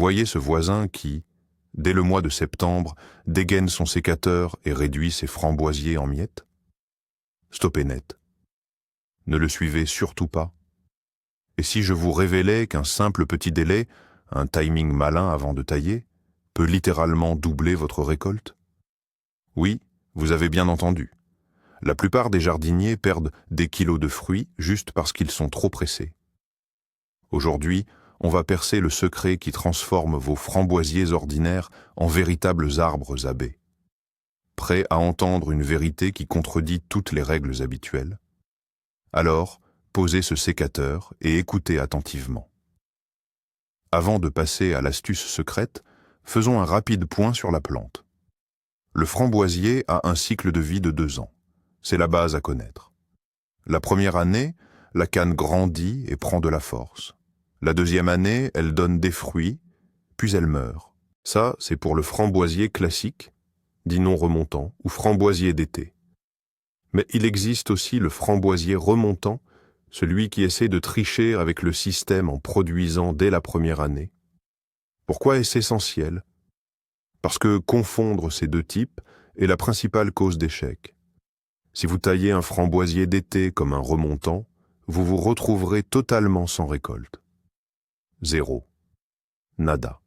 voyez ce voisin qui, dès le mois de septembre, dégaine son sécateur et réduit ses framboisiers en miettes? Stoppez net. Ne le suivez surtout pas. Et si je vous révélais qu'un simple petit délai, un timing malin avant de tailler, peut littéralement doubler votre récolte? Oui, vous avez bien entendu. La plupart des jardiniers perdent des kilos de fruits juste parce qu'ils sont trop pressés. Aujourd'hui, on va percer le secret qui transforme vos framboisiers ordinaires en véritables arbres à baies. Prêt à entendre une vérité qui contredit toutes les règles habituelles? Alors, posez ce sécateur et écoutez attentivement. Avant de passer à l'astuce secrète, faisons un rapide point sur la plante. Le framboisier a un cycle de vie de 2 ans. C'est la base à connaître. La première année, la canne grandit et prend de la force. La deuxième année, elle donne des fruits, puis elle meurt. Ça, c'est pour le framboisier classique, dit non remontant, ou framboisier d'été. Mais il existe aussi le framboisier remontant, celui qui essaie de tricher avec le système en produisant dès la première année. Pourquoi est-ce essentiel? Parce que confondre ces deux types est la principale cause d'échec. Si vous taillez un framboisier d'été comme un remontant, vous vous retrouverez totalement sans récolte. Zéro. Nada.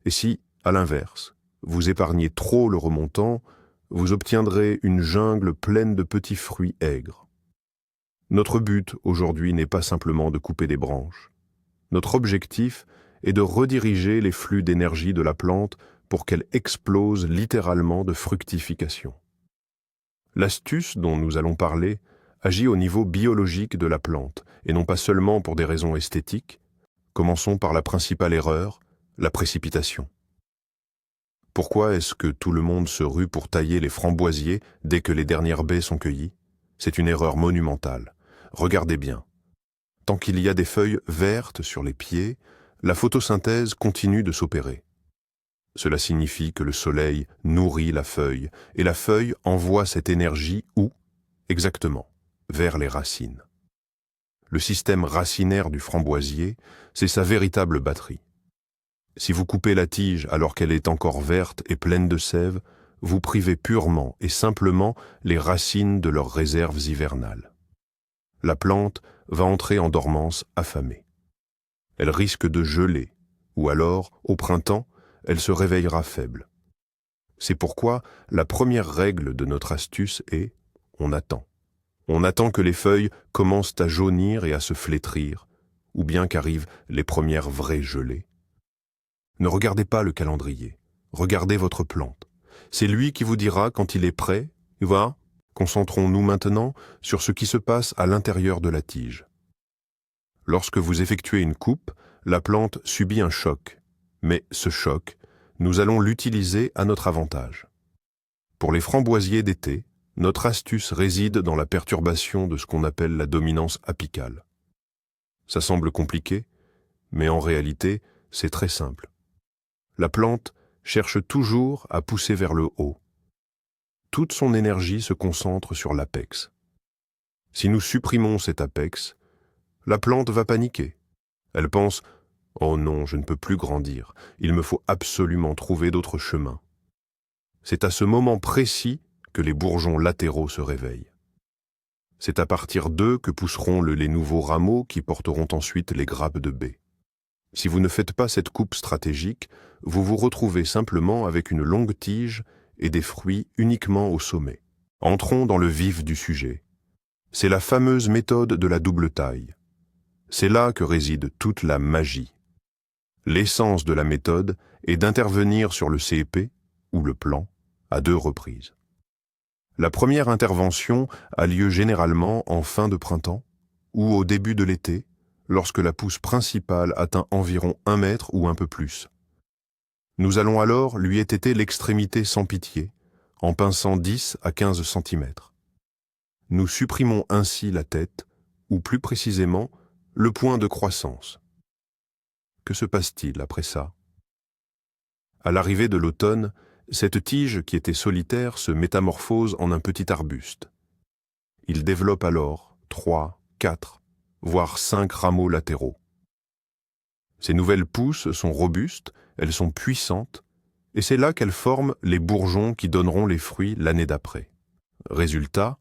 Et si, à l'inverse, vous épargnez trop le remontant, vous obtiendrez une jungle pleine de petits fruits aigres. Notre but aujourd'hui n'est pas simplement de couper des branches. Notre objectif est de rediriger les flux d'énergie de la plante pour qu'elle explose littéralement de fructification. L'astuce dont nous allons parler agit au niveau biologique de la plante, et non pas seulement pour des raisons esthétiques. Commençons par la principale erreur, la précipitation. Pourquoi est-ce que tout le monde se rue pour tailler les framboisiers dès que les dernières baies sont cueillies? C'est une erreur monumentale. Regardez bien. Tant qu'il y a des feuilles vertes sur les pieds, la photosynthèse continue de s'opérer. Cela signifie que le soleil nourrit la feuille, et la feuille envoie cette énergie où? Exactement, vers les racines. Le système racinaire du framboisier, c'est sa véritable batterie. Si vous coupez la tige alors qu'elle est encore verte et pleine de sève, vous privez purement et simplement les racines de leurs réserves hivernales. La plante va entrer en dormance affamée. Elle risque de geler, ou alors, au printemps, elle se réveillera faible. C'est pourquoi la première règle de notre astuce est « on attend ». On attend que les feuilles commencent à jaunir et à se flétrir, ou bien qu'arrivent les premières vraies gelées. Ne regardez pas le calendrier, regardez votre plante. C'est lui qui vous dira quand il est prêt. Voilà, concentrons-nous maintenant sur ce qui se passe à l'intérieur de la tige. Lorsque vous effectuez une coupe, la plante subit un choc. Mais ce choc, nous allons l'utiliser à notre avantage. Pour les framboisiers d'été, notre astuce réside dans la perturbation de ce qu'on appelle la dominance apicale. Ça semble compliqué, mais en réalité, c'est très simple. La plante cherche toujours à pousser vers le haut. Toute son énergie se concentre sur l'apex. Si nous supprimons cet apex, la plante va paniquer. Elle pense « Oh non, je ne peux plus grandir, il me faut absolument trouver d'autres chemins. » C'est à ce moment précis que les bourgeons latéraux se réveillent. C'est à partir d'eux que pousseront les nouveaux rameaux qui porteront ensuite les grappes de baies. Si vous ne faites pas cette coupe stratégique, vous vous retrouvez simplement avec une longue tige et des fruits uniquement au sommet. Entrons dans le vif du sujet. C'est la fameuse méthode de la double taille. C'est là que réside toute la magie. L'essence de la méthode est d'intervenir sur le CEP, ou le plan, à 2 reprises. La première intervention a lieu généralement en fin de printemps ou au début de l'été, lorsque la pousse principale atteint environ 1 mètre ou un peu plus. Nous allons alors lui étêter l'extrémité sans pitié, en pinçant 10 à 15 cm. Nous supprimons ainsi la tête, ou plus précisément, le point de croissance. Que se passe-t-il après ça? À l'arrivée de l'automne, cette tige qui était solitaire se métamorphose en un petit arbuste. Il développe alors 3, 4, voire 5 rameaux latéraux. Ces nouvelles pousses sont robustes, elles sont puissantes, et c'est là qu'elles forment les bourgeons qui donneront les fruits l'année d'après. Résultat,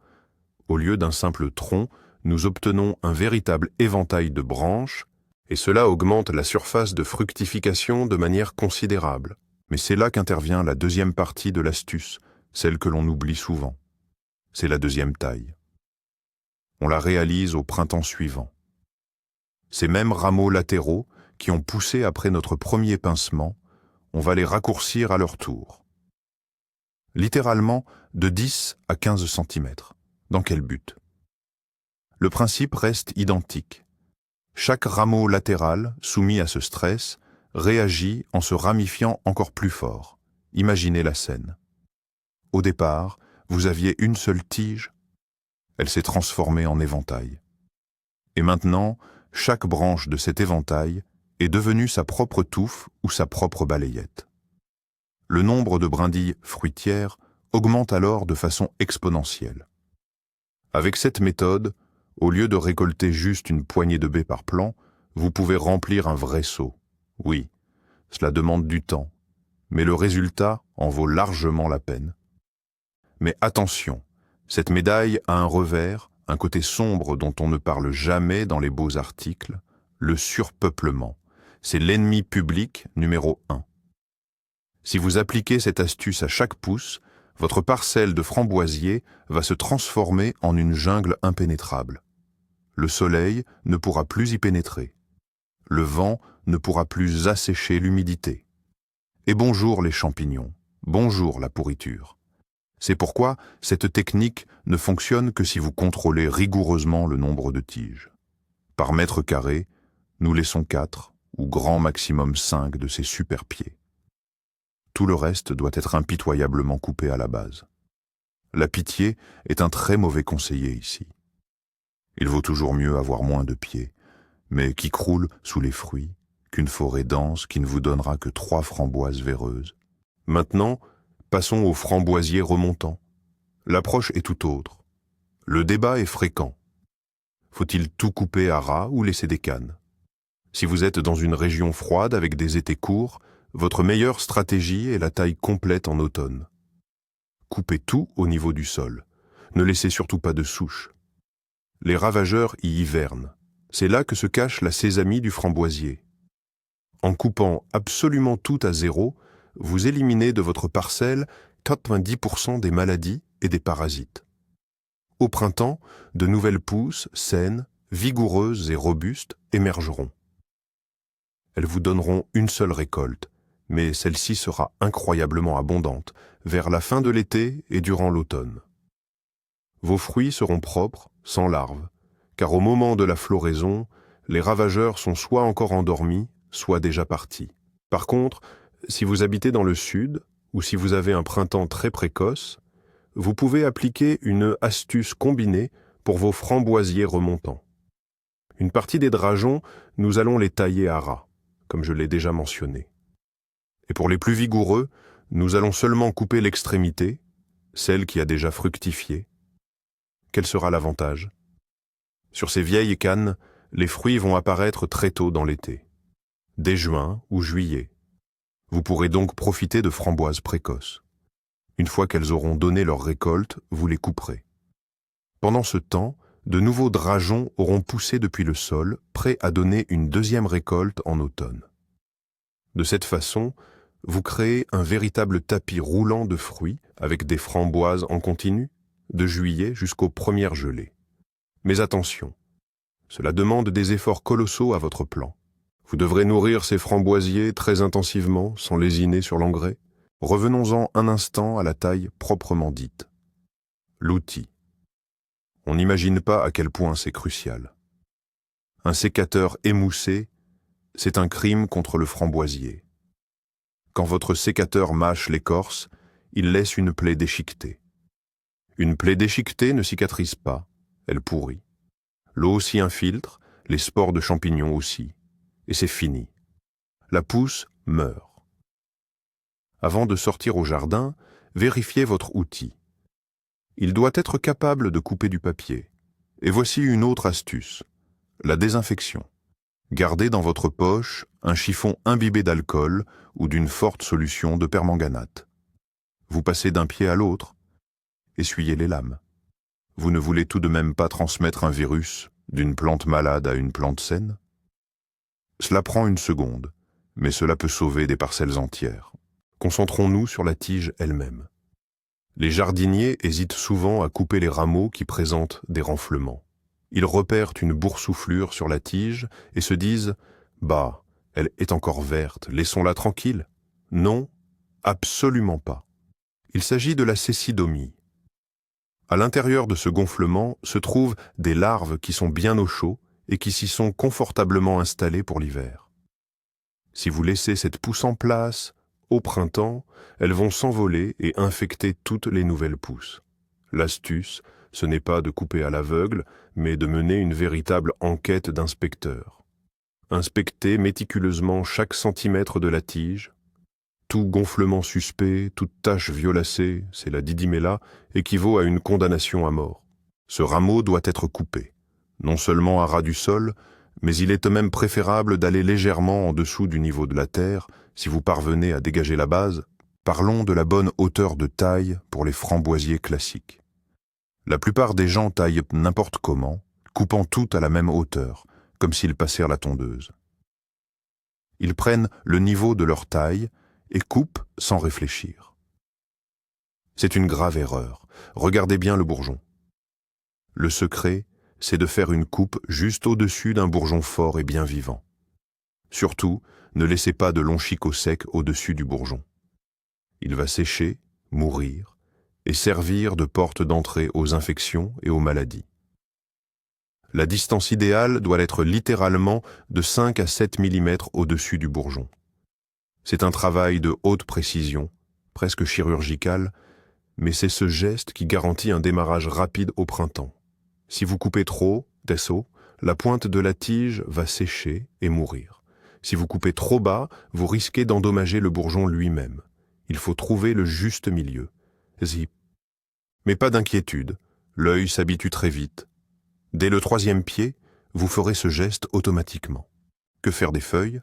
au lieu d'un simple tronc, nous obtenons un véritable éventail de branches, et cela augmente la surface de fructification de manière considérable. Mais c'est là qu'intervient la deuxième partie de l'astuce, celle que l'on oublie souvent. C'est la deuxième taille. On la réalise au printemps suivant. Ces mêmes rameaux latéraux qui ont poussé après notre premier pincement, on va les raccourcir à leur tour. Littéralement de 10 à 15 cm. Dans quel but? Le principe reste identique. Chaque rameau latéral, soumis à ce stress, réagit en se ramifiant encore plus fort. Imaginez la scène. Au départ, vous aviez une seule tige. Elle s'est transformée en éventail. Et maintenant, chaque branche de cet éventail est devenue sa propre touffe ou sa propre balayette. Le nombre de brindilles fruitières augmente alors de façon exponentielle. Avec cette méthode, au lieu de récolter juste une poignée de baies par plant, vous pouvez remplir un vrai seau. Oui, cela demande du temps, mais le résultat en vaut largement la peine. Mais attention, cette médaille a un revers, un côté sombre dont on ne parle jamais dans les beaux articles, le surpeuplement. C'est l'ennemi public numéro 1. Si vous appliquez cette astuce à chaque pousse, votre parcelle de framboisier va se transformer en une jungle impénétrable. Le soleil ne pourra plus y pénétrer. Le vent ne pourra plus assécher l'humidité. Et bonjour les champignons, bonjour la pourriture. C'est pourquoi cette technique ne fonctionne que si vous contrôlez rigoureusement le nombre de tiges. Par mètre carré, nous laissons 4 ou grand maximum 5 de ces super pieds. Tout le reste doit être impitoyablement coupé à la base. La pitié est un très mauvais conseiller ici. Il vaut toujours mieux avoir moins de pieds, mais qui croulent sous les fruits, qu'une forêt dense qui ne vous donnera que 3 framboises véreuses. Maintenant, passons aux framboisiers remontants. L'approche est tout autre. Le débat est fréquent. Faut-il tout couper à ras ou laisser des cannes? Si vous êtes dans une région froide avec des étés courts, votre meilleure stratégie est la taille complète en automne. Coupez tout au niveau du sol. Ne laissez surtout pas de souches. Les ravageurs y hivernent. C'est là que se cache la sésamie du framboisier. En coupant absolument tout à zéro, vous éliminez de votre parcelle 90% des maladies et des parasites. Au printemps, de nouvelles pousses, saines, vigoureuses et robustes émergeront. Elles vous donneront une seule récolte, mais celle-ci sera incroyablement abondante, vers la fin de l'été et durant l'automne. Vos fruits seront propres, sans larves, car au moment de la floraison, les ravageurs sont soit encore endormis, soit déjà partis. Par contre, si vous habitez dans le sud, ou si vous avez un printemps très précoce, vous pouvez appliquer une astuce combinée pour vos framboisiers remontants. Une partie des drageons, nous allons les tailler à ras, comme je l'ai déjà mentionné. Et pour les plus vigoureux, nous allons seulement couper l'extrémité, celle qui a déjà fructifié. Quel sera l'avantage? Sur ces vieilles cannes, les fruits vont apparaître très tôt dans l'été, dès juin ou juillet. Vous pourrez donc profiter de framboises précoces. Une fois qu'elles auront donné leur récolte, vous les couperez. Pendant ce temps, de nouveaux drageons auront poussé depuis le sol, prêts à donner une deuxième récolte en automne. De cette façon, vous créez un véritable tapis roulant de fruits avec des framboises en continu, de juillet jusqu'aux premières gelées. Mais attention, cela demande des efforts colossaux à votre plan. Vous devrez nourrir ces framboisiers très intensivement, sans lésiner sur l'engrais. Revenons-en un instant à la taille proprement dite. L'outil. On n'imagine pas à quel point c'est crucial. Un sécateur émoussé, c'est un crime contre le framboisier. Quand votre sécateur mâche l'écorce, il laisse une plaie déchiquetée. Une plaie déchiquetée ne cicatrise pas, elle pourrit. L'eau s'y infiltre, les spores de champignons aussi. Et c'est fini. La pousse meurt. Avant de sortir au jardin, vérifiez votre outil. Il doit être capable de couper du papier. Et voici une autre astuce, la désinfection. Gardez dans votre poche un chiffon imbibé d'alcool ou d'une forte solution de permanganate. Vous passez d'un pied à l'autre, essuyez les lames. Vous ne voulez tout de même pas transmettre un virus d'une plante malade à une plante saine? Cela prend une seconde, mais cela peut sauver des parcelles entières. Concentrons-nous sur la tige elle-même. Les jardiniers hésitent souvent à couper les rameaux qui présentent des renflements. Ils repèrent une boursouflure sur la tige et se disent « Bah, elle est encore verte, laissons-la tranquille ». Non, absolument pas. Il s'agit de la cécidomie. À l'intérieur de ce gonflement se trouvent des larves qui sont bien au chaud et qui s'y sont confortablement installées pour l'hiver. Si vous laissez cette pousse en place, au printemps, elles vont s'envoler et infecter toutes les nouvelles pousses. L'astuce, ce n'est pas de couper à l'aveugle, mais de mener une véritable enquête d'inspecteur. Inspecter méticuleusement chaque centimètre de la tige. Tout gonflement suspect, toute tache violacée, c'est la didymella, équivaut à une condamnation à mort. Ce rameau doit être coupé, non seulement à ras du sol, mais il est même préférable d'aller légèrement en dessous du niveau de la terre, si vous parvenez à dégager la base. Parlons de la bonne hauteur de taille pour les framboisiers classiques. La plupart des gens taillent n'importe comment, coupant tout à la même hauteur, comme s'ils passèrent la tondeuse. Ils prennent le niveau de leur taille et coupent sans réfléchir. C'est une grave erreur. Regardez bien le bourgeon. Le secret, c'est de faire une coupe juste au-dessus d'un bourgeon fort et bien vivant. Surtout, ne laissez pas de long chicot sec au-dessus du bourgeon. Il va sécher, mourir, et servir de porte d'entrée aux infections et aux maladies. La distance idéale doit être littéralement de 5 à 7 mm au-dessus du bourgeon. C'est un travail de haute précision, presque chirurgical, mais c'est ce geste qui garantit un démarrage rapide au printemps. Si vous coupez trop, Tessot, la pointe de la tige va sécher et mourir. Si vous coupez trop bas, vous risquez d'endommager le bourgeon lui-même. Il faut trouver le juste milieu. Zip. Mais pas d'inquiétude, l'œil s'habitue très vite. Dès le 3e pied, vous ferez ce geste automatiquement. Que faire des feuilles?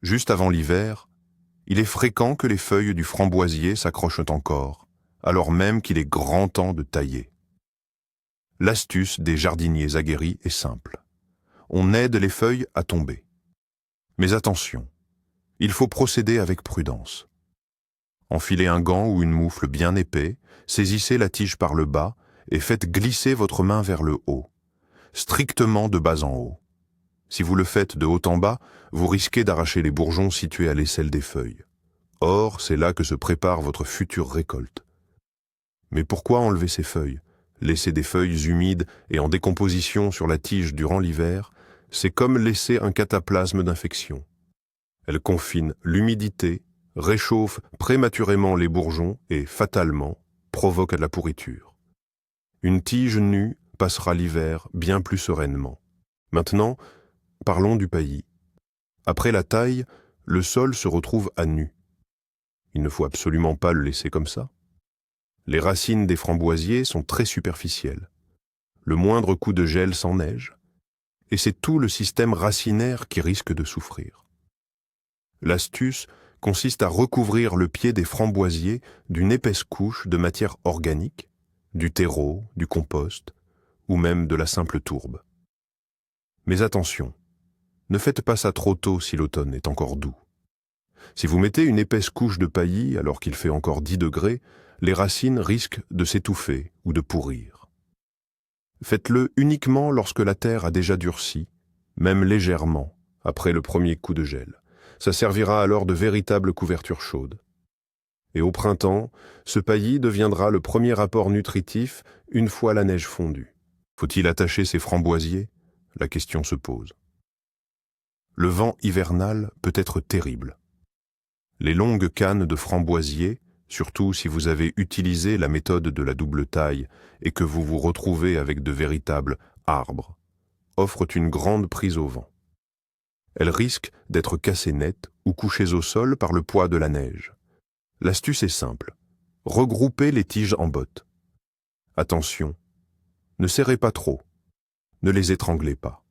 Juste avant l'hiver, il est fréquent que les feuilles du framboisier s'accrochent encore, alors même qu'il est grand temps de tailler. L'astuce des jardiniers aguerris est simple. On aide les feuilles à tomber. Mais attention, il faut procéder avec prudence. Enfilez un gant ou une moufle bien épais, saisissez la tige par le bas et faites glisser votre main vers le haut, strictement de bas en haut. Si vous le faites de haut en bas, vous risquez d'arracher les bourgeons situés à l'aisselle des feuilles. Or, c'est là que se prépare votre future récolte. Mais pourquoi enlever ces feuilles? Laisser des feuilles humides et en décomposition sur la tige durant l'hiver, c'est comme laisser un cataplasme d'infection. Elle confine l'humidité, réchauffe prématurément les bourgeons et, fatalement, provoque de la pourriture. Une tige nue passera l'hiver bien plus sereinement. Maintenant, parlons du paillis. Après la taille, le sol se retrouve à nu. Il ne faut absolument pas le laisser comme ça. Les racines des framboisiers sont très superficielles. Le moindre coup de gel s'enneige, et c'est tout le système racinaire qui risque de souffrir. L'astuce consiste à recouvrir le pied des framboisiers d'une épaisse couche de matière organique, du terreau, du compost, ou même de la simple tourbe. Mais attention, ne faites pas ça trop tôt si l'automne est encore doux. Si vous mettez une épaisse couche de paillis alors qu'il fait encore 10 degrés, les racines risquent de s'étouffer ou de pourrir. Faites-le uniquement lorsque la terre a déjà durci, même légèrement, après le premier coup de gel. Ça servira alors de véritable couverture chaude. Et au printemps, ce paillis deviendra le premier apport nutritif une fois la neige fondue. Faut-il attacher ces framboisiers? La question se pose. Le vent hivernal peut être terrible. Les longues cannes de framboisier, surtout si vous avez utilisé la méthode de la double taille et que vous vous retrouvez avec de véritables arbres, offrent une grande prise au vent. Elles risquent d'être cassées nettes ou couchées au sol par le poids de la neige. L'astuce est simple. Regroupez les tiges en bottes. Attention, ne serrez pas trop. Ne les étranglez pas.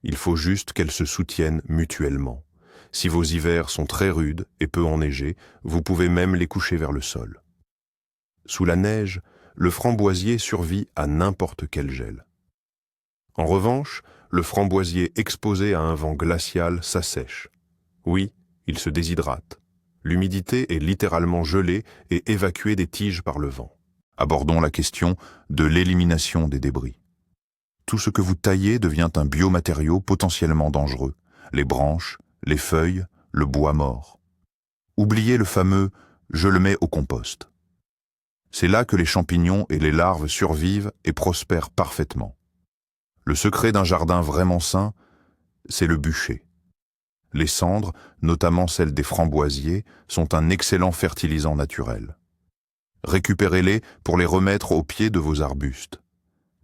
Il faut juste qu'elles se soutiennent mutuellement. Si vos hivers sont très rudes et peu enneigés, vous pouvez même les coucher vers le sol. Sous la neige, le framboisier survit à n'importe quel gel. En revanche, le framboisier exposé à un vent glacial s'assèche. Oui, il se déshydrate. L'humidité est littéralement gelée et évacuée des tiges par le vent. Abordons la question de l'élimination des débris. Tout ce que vous taillez devient un biomatériau potentiellement dangereux. Les branches, les feuilles, le bois mort. Oubliez le fameux « je le mets au compost ». C'est là que les champignons et les larves survivent et prospèrent parfaitement. Le secret d'un jardin vraiment sain, c'est le bûcher. Les cendres, notamment celles des framboisiers, sont un excellent fertilisant naturel. Récupérez-les pour les remettre au pied de vos arbustes.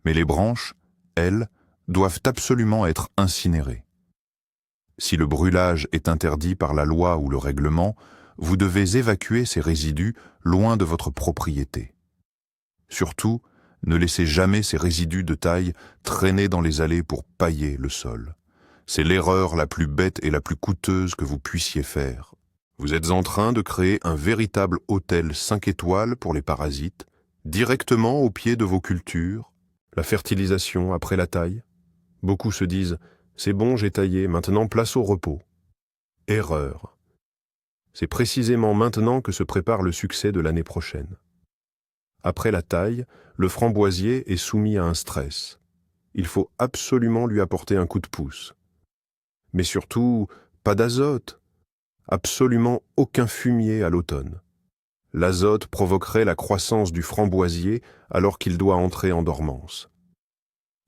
Mais les branches, elles, doivent absolument être incinérées. Si le brûlage est interdit par la loi ou le règlement, vous devez évacuer ces résidus loin de votre propriété. Surtout, ne laissez jamais ces résidus de taille traîner dans les allées pour pailler le sol. C'est l'erreur la plus bête et la plus coûteuse que vous puissiez faire. Vous êtes en train de créer un véritable hôtel 5 étoiles pour les parasites, directement au pied de vos cultures. La fertilisation après la taille. Beaucoup se disent « c'est bon, j'ai taillé, maintenant place au repos ». Erreur. C'est précisément maintenant que se prépare le succès de l'année prochaine. Après la taille, le framboisier est soumis à un stress. Il faut absolument lui apporter un coup de pouce. Mais surtout, pas d'azote. Absolument aucun fumier à l'automne. L'azote provoquerait la croissance du framboisier alors qu'il doit entrer en dormance.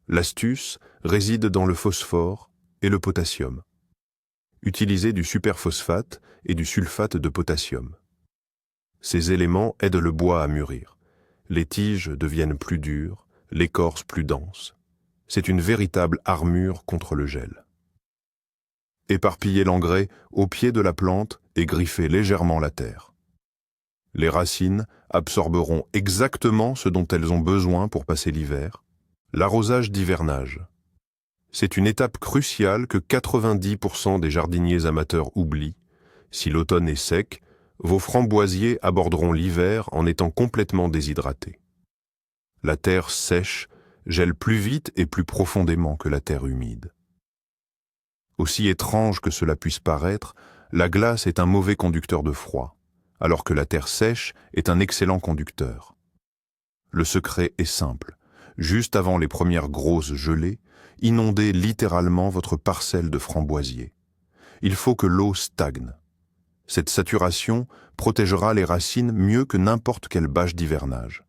L'astuce réside dans le phosphore et le potassium. Utilisez du superphosphate et du sulfate de potassium. Ces éléments aident le bois à mûrir. Les tiges deviennent plus dures, l'écorce plus dense. C'est une véritable armure contre le gel. Éparpillez l'engrais au pied de la plante et griffez légèrement la terre. Les racines absorberont exactement ce dont elles ont besoin pour passer l'hiver. L'arrosage d'hivernage. C'est une étape cruciale que 90% des jardiniers amateurs oublient. Si l'automne est sec, vos framboisiers aborderont l'hiver en étant complètement déshydratés. La terre sèche gèle plus vite et plus profondément que la terre humide. Aussi étrange que cela puisse paraître, la glace est un mauvais conducteur de froid, alors que la terre sèche est un excellent conducteur. Le secret est simple. Juste avant les premières grosses gelées, inondez littéralement votre parcelle de framboisiers. Il faut que l'eau stagne. Cette saturation protégera les racines mieux que n'importe quelle bâche d'hivernage.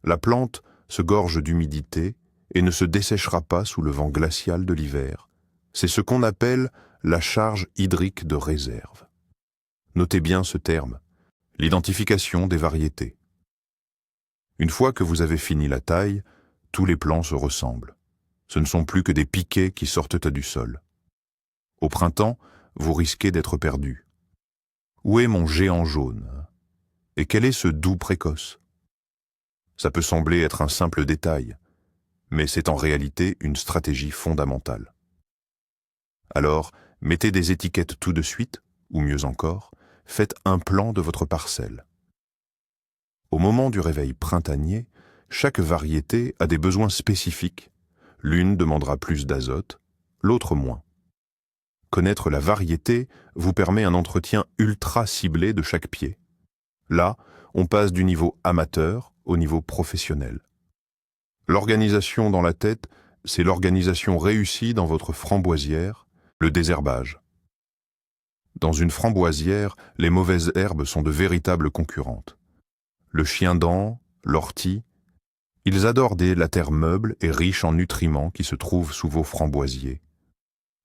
La plante se gorge d'humidité et ne se desséchera pas sous le vent glacial de l'hiver. C'est ce qu'on appelle la charge hydrique de réserve. Notez bien ce terme, l'identification des variétés. Une fois que vous avez fini la taille, tous les plants se ressemblent. Ce ne sont plus que des piquets qui sortent du sol. Au printemps, vous risquez d'être perdu. Où est mon géant jaune? Et quel est ce doux précoce? Ça peut sembler être un simple détail, mais c'est en réalité une stratégie fondamentale. Alors, mettez des étiquettes tout de suite, ou mieux encore, faites un plan de votre parcelle. Au moment du réveil printanier, chaque variété a des besoins spécifiques. L'une demandera plus d'azote, l'autre moins. Connaître la variété vous permet un entretien ultra ciblé de chaque pied. Là, on passe du niveau amateur au niveau professionnel. L'organisation dans la tête, c'est l'organisation réussie dans votre framboisière, le désherbage. Dans une framboisière, les mauvaises herbes sont de véritables concurrentes. Le chien-dent, l'ortie, ils adorent la terre meuble et riche en nutriments qui se trouvent sous vos framboisiers.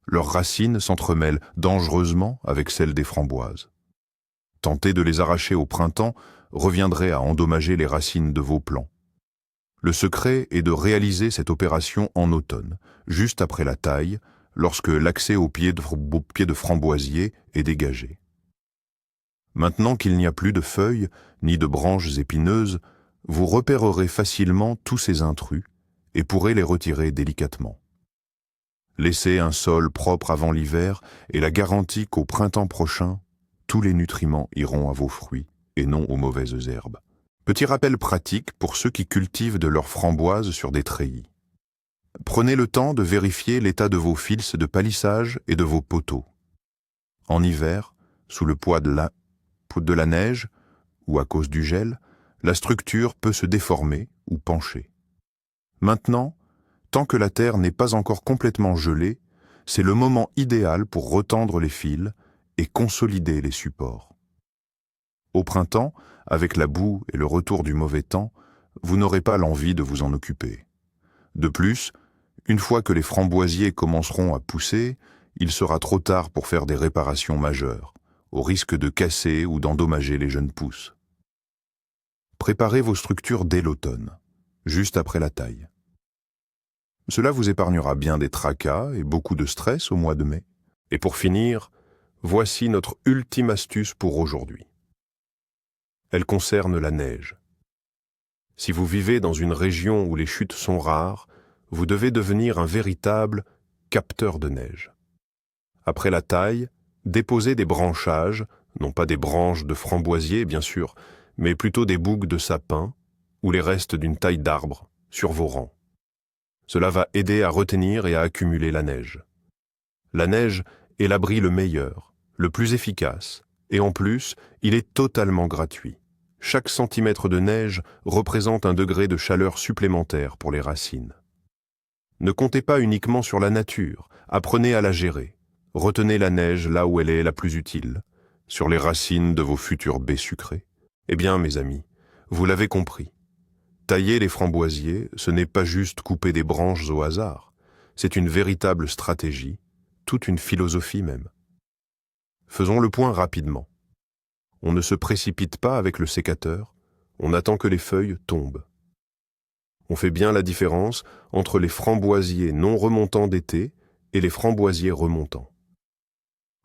Leurs racines s'entremêlent dangereusement avec celles des framboises. Tenter de les arracher au printemps reviendrait à endommager les racines de vos plants. Le secret est de réaliser cette opération en automne, juste après la taille, lorsque l'accès aux pieds de framboisier est dégagé. Maintenant qu'il n'y a plus de feuilles, ni de branches épineuses, vous repérerez facilement tous ces intrus et pourrez les retirer délicatement. Laissez un sol propre avant l'hiver et la garantie qu'au printemps prochain, tous les nutriments iront à vos fruits et non aux mauvaises herbes. Petit rappel pratique pour ceux qui cultivent de leurs framboises sur des treillis. Prenez le temps de vérifier l'état de vos fils de palissage et de vos poteaux. En hiver, sous le poids de la neige ou à cause du gel, la structure peut se déformer ou pencher. Maintenant, tant que la terre n'est pas encore complètement gelée, c'est le moment idéal pour retendre les fils et consolider les supports. Au printemps, avec la boue et le retour du mauvais temps, vous n'aurez pas l'envie de vous en occuper. De plus, une fois que les framboisiers commenceront à pousser, il sera trop tard pour faire des réparations majeures, au risque de casser ou d'endommager les jeunes pousses. Préparez vos structures dès l'automne, juste après la taille. Cela vous épargnera bien des tracas et beaucoup de stress au mois de mai. Et pour finir, voici notre ultime astuce pour aujourd'hui. Elle concerne la neige. Si vous vivez dans une région où les chutes sont rares, vous devez devenir un véritable capteur de neige. Après la taille, déposez des branchages, non pas des branches de framboisier bien sûr, mais plutôt des boucs de sapin ou les restes d'une taille d'arbre sur vos rangs. Cela va aider à retenir et à accumuler la neige. La neige est l'abri le meilleur, le plus efficace, et en plus, il est totalement gratuit. Chaque centimètre de neige représente un degré de chaleur supplémentaire pour les racines. Ne comptez pas uniquement sur la nature, apprenez à la gérer. Retenez la neige là où elle est la plus utile, sur les racines de vos futurs baies sucrées. Eh bien, mes amis, vous l'avez compris. Tailler les framboisiers, ce n'est pas juste couper des branches au hasard. C'est une véritable stratégie, toute une philosophie même. Faisons le point rapidement. On ne se précipite pas avec le sécateur, on attend que les feuilles tombent. On fait bien la différence entre les framboisiers non remontants d'été et les framboisiers remontants.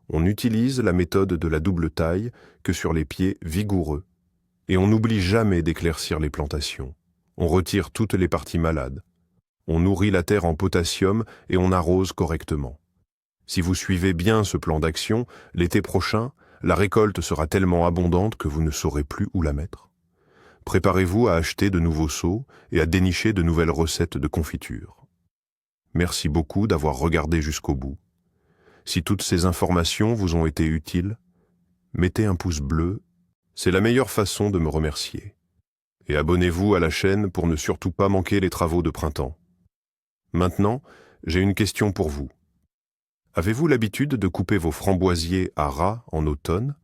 On utilise la méthode de la double taille que sur les pieds vigoureux, et on n'oublie jamais d'éclaircir les plantations. On retire toutes les parties malades. On nourrit la terre en potassium et on arrose correctement. Si vous suivez bien ce plan d'action, l'été prochain, la récolte sera tellement abondante que vous ne saurez plus où la mettre. Préparez-vous à acheter de nouveaux seaux et à dénicher de nouvelles recettes de confiture. Merci beaucoup d'avoir regardé jusqu'au bout. Si toutes ces informations vous ont été utiles, mettez un pouce bleu, c'est la meilleure façon de me remercier. Et abonnez-vous à la chaîne pour ne surtout pas manquer les travaux de printemps. Maintenant, j'ai une question pour vous. Avez-vous l'habitude de couper vos framboisiers à ras en automne,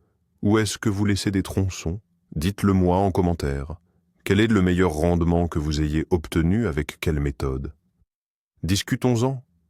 ou est-ce que vous laissez des tronçons? Dites-le moi en commentaire. Quel est le meilleur rendement que vous ayez obtenu avec quelle méthode? Discutons-en.